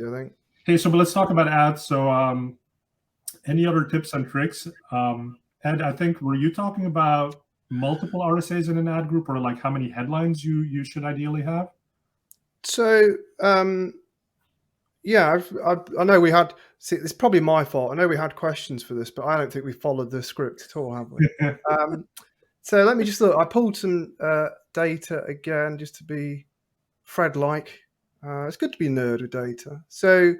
I think. Hey, so but let's talk about ads. So any other tips and tricks? Ed, I think, were you talking about multiple RSAs in an ad group, or like how many headlines you should ideally have? So yeah, I know we had. See, it's probably my fault. I know we had questions for this, but I don't think we followed the script at all, have we? So let me just look. I pulled some data again, just to be Fred-like. It's good to be a nerd with data. So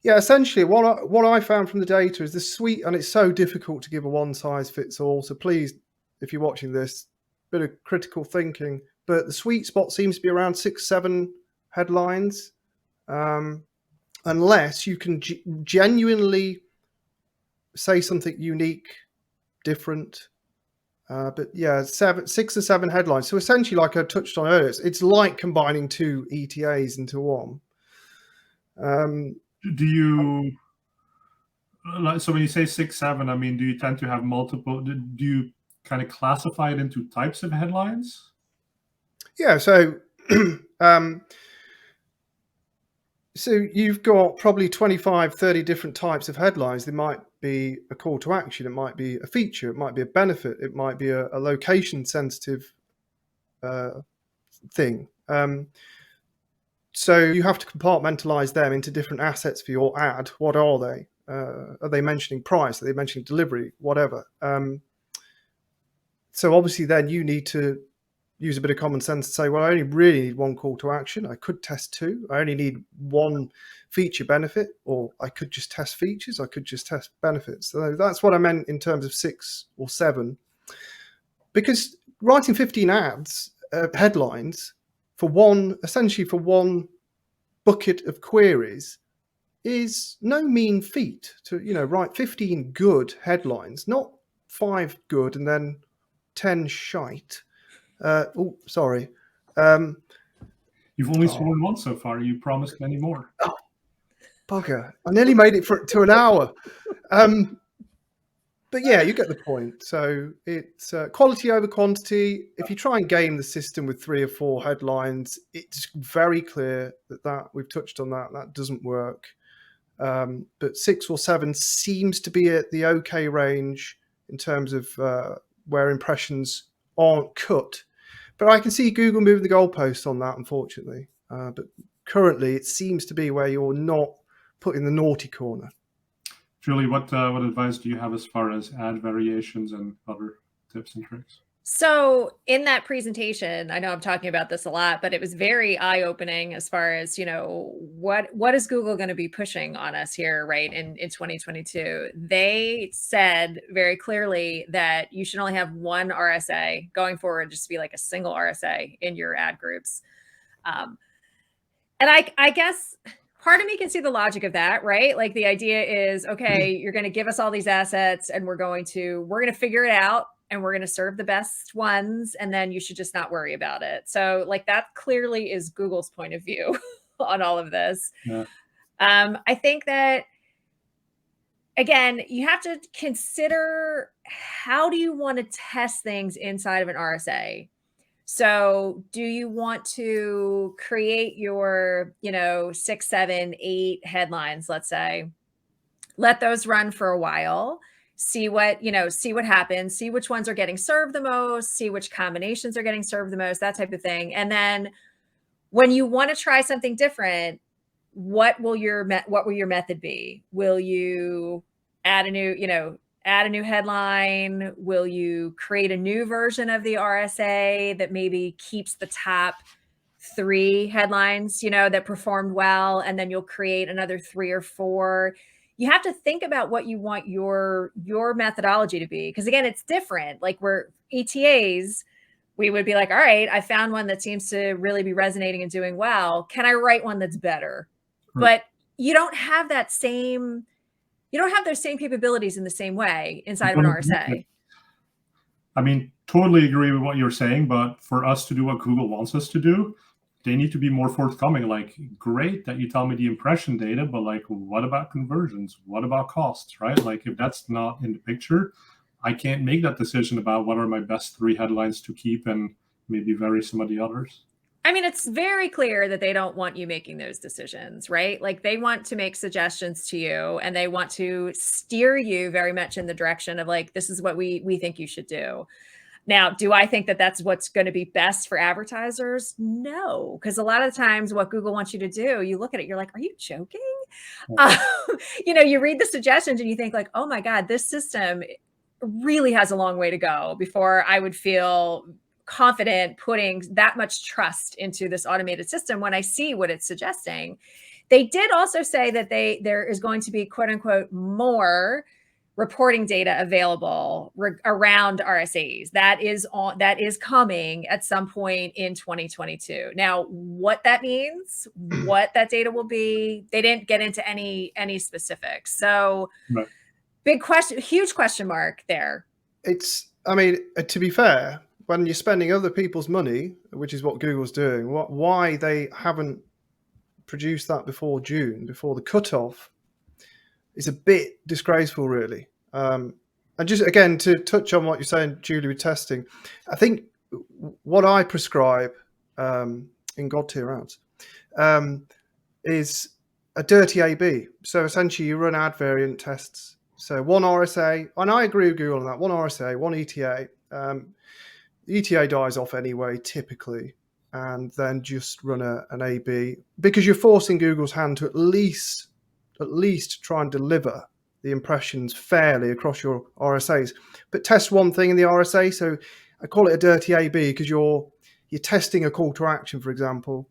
yeah, essentially what I found from the data is the sweet, and it's so difficult to give a one size fits all. So please, if you're watching this, bit of critical thinking. But the sweet spot seems to be around 6-7 headlines, unless you can genuinely say something unique, different. But yeah, 6 or 7 headlines. So essentially, like I touched on earlier, it's like combining 2 ETAs into one. Do you, so when you say 6, 7, I mean, do you tend to have multiple? Do you kind of classify it into types of headlines? Yeah. So so you've got probably 25, 30 different types of headlines. There might be a call to action. It might be a feature. It might be a benefit. It might be a location sensitive thing. So you have to compartmentalize them into different assets for your ad. What are they? Are they mentioning price? Are they mentioning delivery? Whatever. So obviously then you need to use a bit of common sense to say, well, I only really need 1 call to action. I could test 2. I only need 1 feature benefit, or I could just test features. I could just test benefits. So that's what I meant in terms of 6 or 7. Because writing 15 ads, headlines, essentially for one bucket of queries is no mean feat. To write 15 good headlines, not 5 good and then 10 shite. Sorry. You've only sworn once so far. You promised many more. Oh, bugger! I nearly made it to an hour. But yeah, you get the point. So it's quality over quantity. If you try and game the system with 3 or 4 headlines, it's very clear that we've touched on that doesn't work. But 6 or 7 seems to be at the okay range in terms of where impressions aren't cut. But I can see Google moving the goalposts on that, unfortunately. But currently, it seems to be where you're not put in the naughty corner. Julie, what advice do you have as far as ad variations and other tips and tricks? So in that presentation, I know I'm talking about this a lot, but it was very eye-opening as far as, what is Google going to be pushing on us here, right, in 2022? They said very clearly that you should only have 1 RSA going forward, just to be like a single RSA in your ad groups. And I guess part of me can see the logic of that, right? Like the idea is, okay, you're going to give us all these assets and we're going to figure it out. And we're going to serve the best ones, and then you should just not worry about it. So like that clearly is Google's point of view on all of this. Yeah. I think that, again, you have to consider, how do you want to test things inside of an RSA? So do you want to create your, 6, 7, 8 headlines, let's say, let those run for a while, see what happens, see which ones are getting served the most, see which combinations are getting served the most, that type of thing. And then when you want to try something different, what will your method be? Will you add a new headline? Will you create a new version of the RSA that maybe keeps the top 3 headlines, that performed well, and then you'll create another 3 or 4? You have to think about what you want your methodology to be. Because again, it's different. Like we're ETAs, we would be like, all right, I found one that seems to really be resonating and doing well. Can I write one that's better? Right. But you don't have those same capabilities in the same way inside of an RSA. I mean, totally agree with what you're saying, but for us to do what Google wants us to do, they need to be more forthcoming. Like, great that you tell me the impression data, but like, what about conversions? What about costs, right? Like, if that's not in the picture, I can't make that decision about what are my best 3 headlines to keep and maybe vary some of the others. I mean, it's very clear that they don't want you making those decisions, right? Like they want to make suggestions to you and they want to steer you very much in the direction of like, this is what we think you should do. Now, do I think that that's what's going to be best for advertisers? No, because a lot of the times what Google wants you to do, you look at it, you're like, are you joking? You read the suggestions and you think like, oh my God, this system really has a long way to go before I would feel confident putting that much trust into this automated system when I see what it's suggesting. They did also say that there is going to be quote unquote more reporting data available around RSAs. That is coming at some point in 2022. Now, what that means, what that data will be, they didn't get into any specifics. So Right. big question, huge question mark there. I mean, to be fair, when you're spending other people's money, which is what Google's doing, why they haven't produced that before June, before the cutoff, is a bit disgraceful, really. And just again to touch on what you're saying, Julie, with testing, I think what I prescribe in God tier ads is a dirty A/B. So essentially, you run ad variant tests. So one RSA, and I agree with Google on that. One RSA, one ETA. The ETA dies off anyway, typically, and then just run an A/B because you're forcing Google's hand to at least try and deliver the impressions fairly across your RSAs. But test one thing in the RSA. So I call it a dirty A/B because you're testing a call to action, for example,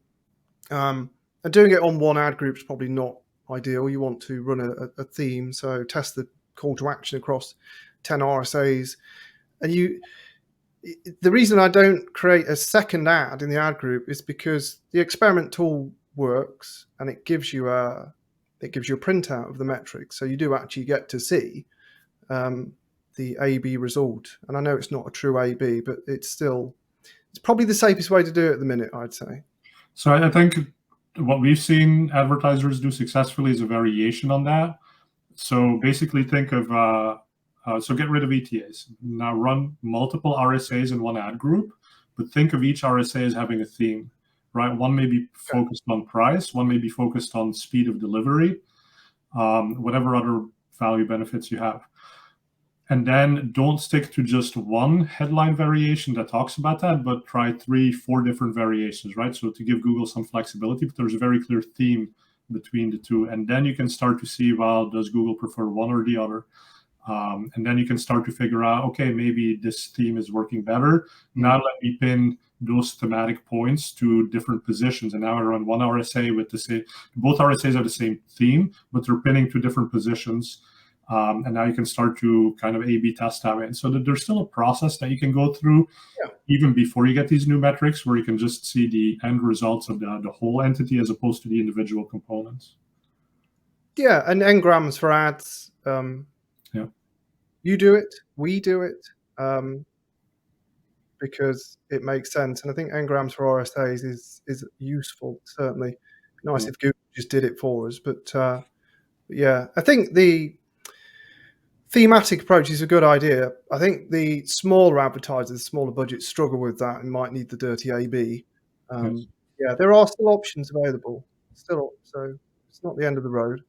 and doing it on one ad group is probably not ideal. You want to run a theme, so test the call to action across 10 RSAs, and the reason I don't create a second ad in the ad group is because the experiment tool works and it gives you a printout of the metrics. So you do actually get to see the A/B result. And I know it's not a true A/B, but it's probably the safest way to do it at the minute, I'd say. So I think what we've seen advertisers do successfully is a variation on that. So basically think of, so get rid of ETAs. Now run multiple RSAs in one ad group, but think of each RSA as having a theme, right? One may be focused on price, one may be focused on speed of delivery, whatever other value benefits you have. And then don't stick to just one headline variation that talks about that, but try 3-4 different variations, right? So to give Google some flexibility, but there's a very clear theme between the two. And then you can start to see, well, does Google prefer one or the other? And then you can start to figure out, okay, maybe this theme is working better. Now let me pin those thematic points to different positions. And now I run one RSA with the same, both RSAs are the same theme, but they're pinning to different positions. And now you can start to kind of A/B test that way. And so there's still a process that you can go through even before you get these new metrics, where you can just see the end results of the whole entity as opposed to the individual components. Yeah, and engrams for ads. You do it, we do it, because it makes sense. And I think engrams for RSAs is useful, certainly. Nice if Google just did it for us. But yeah, I think the thematic approach is a good idea. I think the smaller advertisers, smaller budgets struggle with that and might need the dirty A/B. Yeah, there are still options available, so it's not the end of the road.